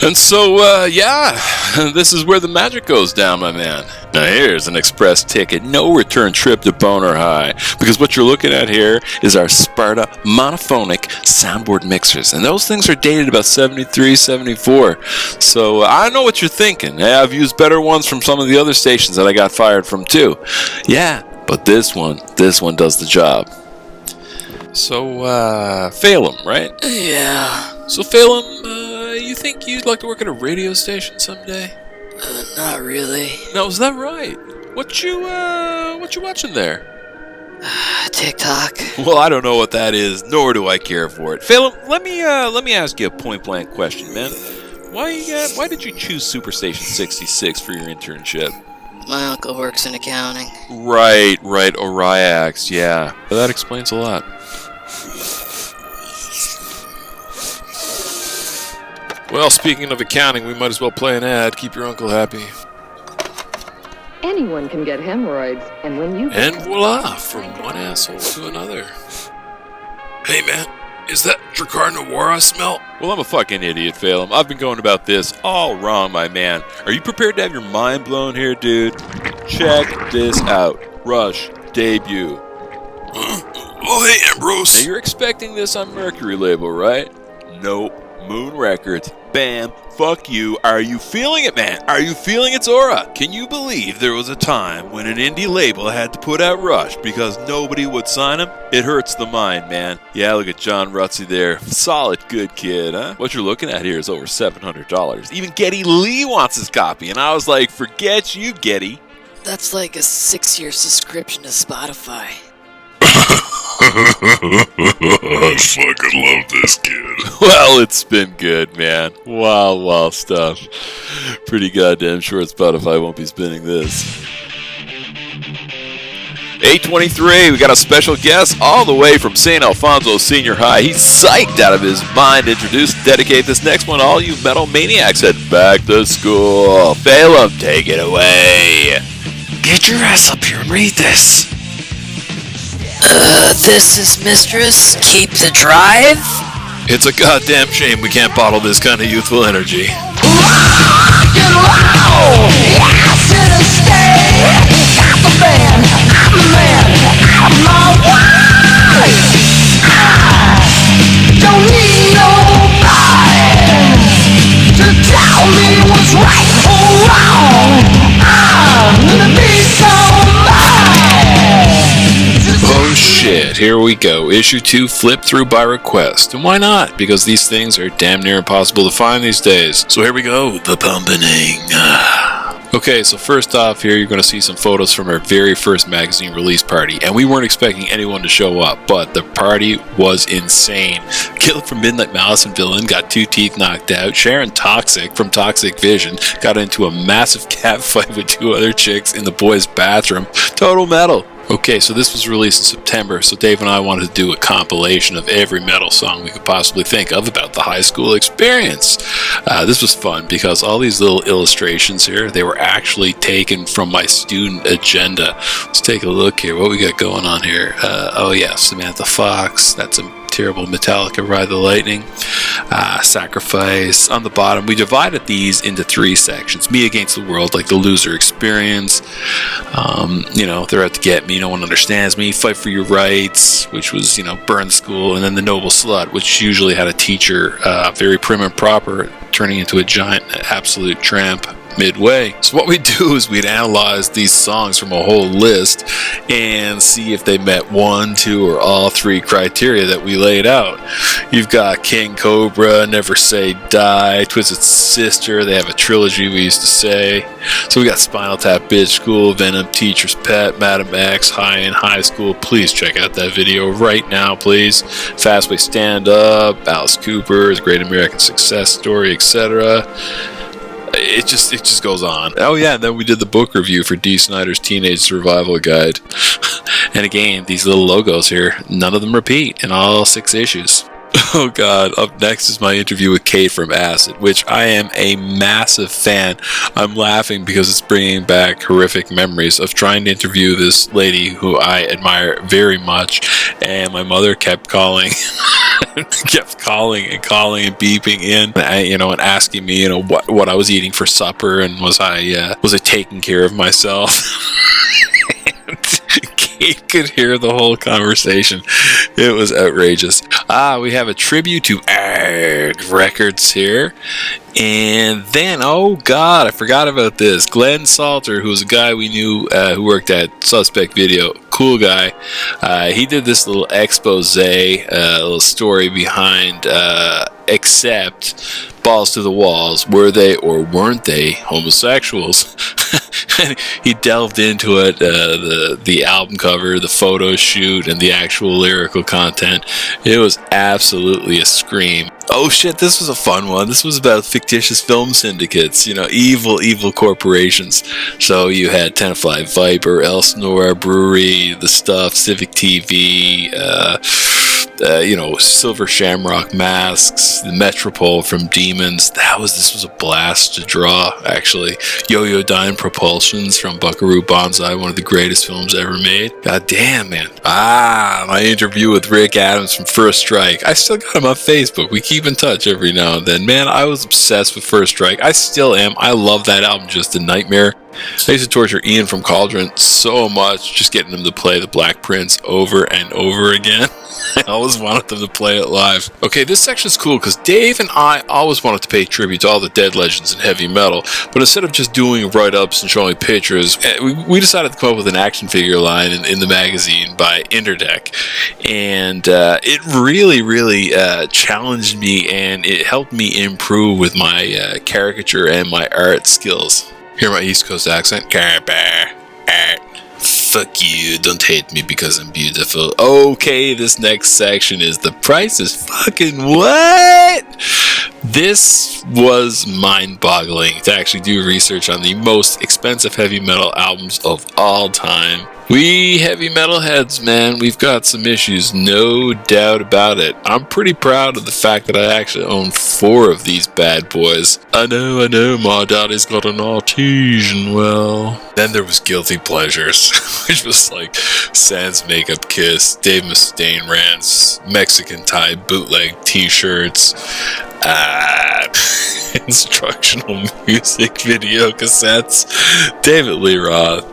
And so, yeah, this is where the magic goes down, my man. Now here's an express ticket, no return trip to Boner High, because what you're looking at here is our Sparta monophonic soundboard mixers, and those things are dated about 73, 74. So I know what you're thinking. Hey, I've used better ones from some of the other stations that I got fired from too. Yeah, but this one does the job. So, Phelim, right? Yeah. So, Phelim, you think you'd like to work at a radio station someday? Not really. No, is that right? What you watching there? TikTok. Well, I don't know what that is, nor do I care for it. Phelim, let me ask you a point-blank question, man. Why did you choose Superstation 66 for your internship? My uncle works in accounting. Right, Oriax, yeah. Well, that explains a lot. Well, speaking of accounting, we might as well play an ad. Keep your uncle happy. Anyone can get hemorrhoids, and when you... And voila, from one asshole to another. Hey, man, is that Drakkar Noir I smell? Well, I'm a fucking idiot, Phelim. I've been going about this all wrong, my man. Are you prepared to have your mind blown here, dude? Check this out. Rush debut. Oh, hey, Ambrose. Now, you're expecting this on Mercury label, right? Nope. Moon Records. Bam. Fuck you. Are you feeling it, man? Are you feeling its aura? Can you believe there was a time when an indie label had to put out Rush because nobody would sign him? It hurts the mind, man. Yeah, look at John Rutsey there. Solid good kid, huh? What you're looking at here is over $700. Even Geddy Lee wants his copy, and I was like, forget you, Geddy. That's like a 6-year subscription to Spotify. I fucking love this kid. Well, it's been good, man. Wow stuff. Pretty goddamn sure Spotify won't be spinning this. 8:23, we got a special guest all the way from St. Alfonso Senior High. He's psyched out of his mind to dedicate this next one to all you metal maniacs heading back to school. Phelim, take it away. Get your ass up here and read this. This is Mistress. Keep the drive. It's a goddamn shame we can't bottle this kind of youthful energy. Rock and roll, I should have stayed. I'm the man, I'm the man, I'm my wife. I don't need nobody to tell me what's right or wrong. I'm gonna be somebody. Oh shit, here we go. Issue 2 flip through by request. And why not? Because these things are damn near impossible to find these days. So here we go, the pumpening. Okay, so first off here, you're going to see some photos from our very first magazine release party. And we weren't expecting anyone to show up, but the party was insane. Killer from Midnight Malice and Villain got 2 teeth knocked out. Sharon Toxic from Toxic Vision got into a massive cat fight with 2 other chicks in the boys' bathroom. Total metal. Okay, so this was released in September, so Dave and I wanted to do a compilation of every metal song we could possibly think of about the high school experience. This was fun because all these little illustrations here, they were actually taken from my student agenda. Let's take a look here. What we got going on here? Oh yeah, Samantha Fox. That's a terrible Metallica Ride the Lightning. Sacrifice. On the bottom, we divided these into 3 sections. Me Against the World, like the loser experience. They're out to get me, no one understands me. Fight for Your Rights, which was, burn school. And then The Noble Slut, which usually had a teacher, very prim and proper, turning into a giant absolute tramp midway. So what we'd do is we'd analyze these songs from a whole list and see if they met 1, 2, or all 3 criteria that we laid out. You've got King Cobra, Never Say Die, Twisted Sister. They have a trilogy, we used to say. So we got Spinal Tap, Bitch School, Venom, Teacher's Pet, Madam X, High in High School. Please check out that video right now, please. Fastway Stand Up, Alice Cooper's Great American Success Story, etc. It just goes on. Oh yeah, and then we did the book review for Dee Snider's Teenage Survival Guide. And again, these little logos here, none of them repeat in all 6 issues. Oh god, up next is my interview with Kate from Acid, which I am a massive fan. I'm laughing because it's bringing back horrific memories of trying to interview this lady who I admire very much, and my mother kept calling Kept calling and beeping in, and asking me, what I was eating for supper, and was I taking care of myself. Kate could hear the whole conversation. It was outrageous. We have a tribute to Records here. And then, oh God, I forgot about this. Glenn Salter, who was a guy we knew who worked at Suspect Video, cool guy. He did this little expose, little story behind Except Balls to the Walls. Were they or weren't they homosexuals? He delved into it, the album cover, the photo shoot, and the actual lyrical content. It was absolutely a scream. Oh shit, this was a fun one. This was about fictitious film syndicates, evil corporations. So you had Tenafly Viper, Elsinore Brewery, The Stuff, Civic TV, Silver Shamrock Masks, the Metropole from Demons. This was a blast to draw, actually. Yo-Yo-Dine Propulsions from Buckaroo Banzai, one of the greatest films ever made. God damn, man. My interview with Rick Adams from First Strike. I still got him on Facebook. We keep in touch every now and then. Man, I was obsessed with First Strike. I still am. I love that album, just a nightmare. I used to torture Ian from Cauldron so much, just getting him to play the Black Prince over and over again. I always wanted them to play it live. Okay, this section's cool because Dave and I always wanted to pay tribute to all the dead legends in heavy metal, but instead of just doing write-ups and showing pictures, we decided to come up with an action figure line in the magazine by Interdeck, and it really challenged me, and it helped me improve with my caricature and my art skills. Hear my East Coast accent? Fuck you, don't hate me because I'm beautiful. Okay, this next section is The Price is Fucking What? This was mind-boggling to actually do research on the most expensive heavy metal albums of all time. We heavy metal heads, man, we've got some issues, no doubt about it. I'm pretty proud of the fact that I actually own 4 of these bad boys. I know, my daddy's got an artesian well. Then there was Guilty Pleasures, which was like Sans Makeup Kiss, Dave Mustaine rants, Mexican Tie bootleg t-shirts, instructional music video cassettes, David Lee Roth,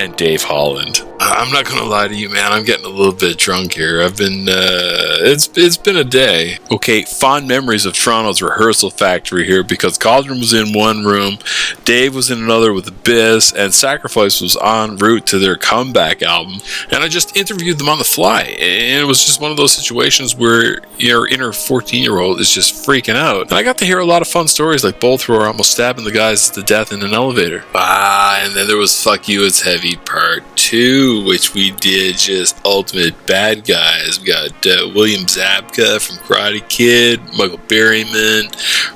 and Dave Holland. I'm not gonna lie to you, man. I'm getting a little bit drunk here. I've been, it's been a day. Okay, fond memories of Toronto's Rehearsal Factory here, because Cauldron was in one room, Dave was in another with Abyss, and Sacrifice was en route to their comeback album. And I just interviewed them on the fly. And it was just one of those situations where your inner 14-year-old is just freaking out. And I got to hear a lot of fun stories, like both who were almost stabbing the guys to death in an elevator. And then there was Fuck You, It's Heavy Part 2. Which we did just ultimate bad guys. We got William Zabka from Karate Kid, Michael Berryman,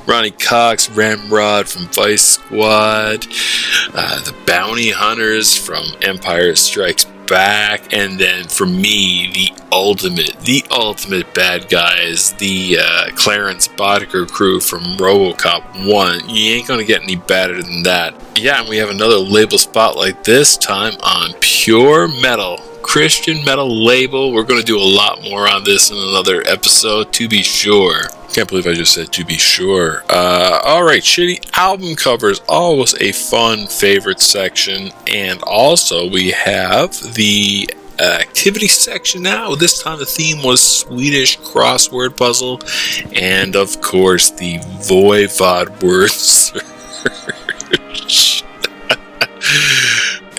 Ronnie Cox, Ramrod from Vice Squad, the Bounty Hunters from Empire Strikes Back, and then for me, the ultimate bad guys, the Clarence Boddicker crew from RoboCop 1. You ain't gonna get any better than that. Yeah, and we have another label spotlight, this time on Pure Metal, Christian metal label. We're gonna do a lot more on this in another episode, to be sure. Can't believe I just said to be sure. Alright, shitty album covers, always a fun favorite section. And also we have the activity section now. This time the theme was Swedish crossword puzzle. And of course the Voivod word search.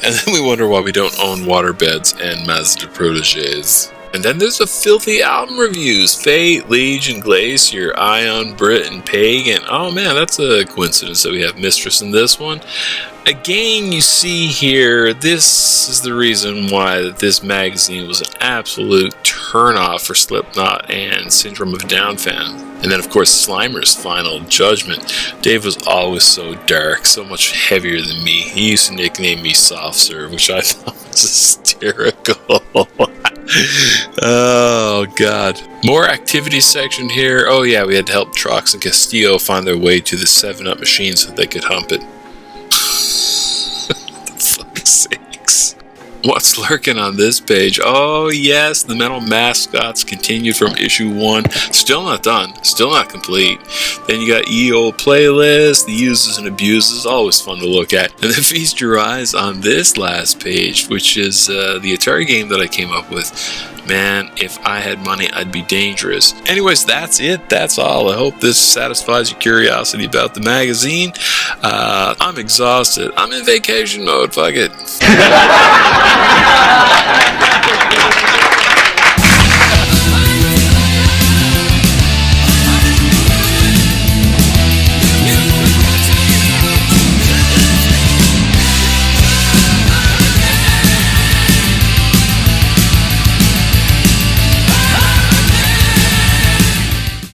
And then we wonder why we don't own waterbeds and Mazda proteges. And then there's the filthy album reviews. Fate, Legion, Glacier, Ion, Brit, and Pagan. Oh man, that's a coincidence that we have Mistress in this one. Again, you see here, this is the reason why this magazine was an absolute turnoff for Slipknot and Syndrome of Down fans. And then, of course, Slimer's Final Judgment. Dave was always so dark, so much heavier than me. He used to nickname me Soft Serve, which I thought was hysterical. Oh, God. More activity section here. Oh, yeah, we had to help Trox and Castillo find their way to the 7-Up machine so they could hump it. For fuck's sakes. What's lurking on this page? Oh yes, the metal mascots continued from issue 1. Still not done. Still not complete. Then you got old playlist, the uses and abuses, always fun to look at. And then feast your eyes on this last page, which is the Atari game that I came up with. Man, if I had money, I'd be dangerous. Anyways, that's it. That's all. I hope this satisfies your curiosity about the magazine. I'm exhausted. I'm in vacation mode. Fuck it.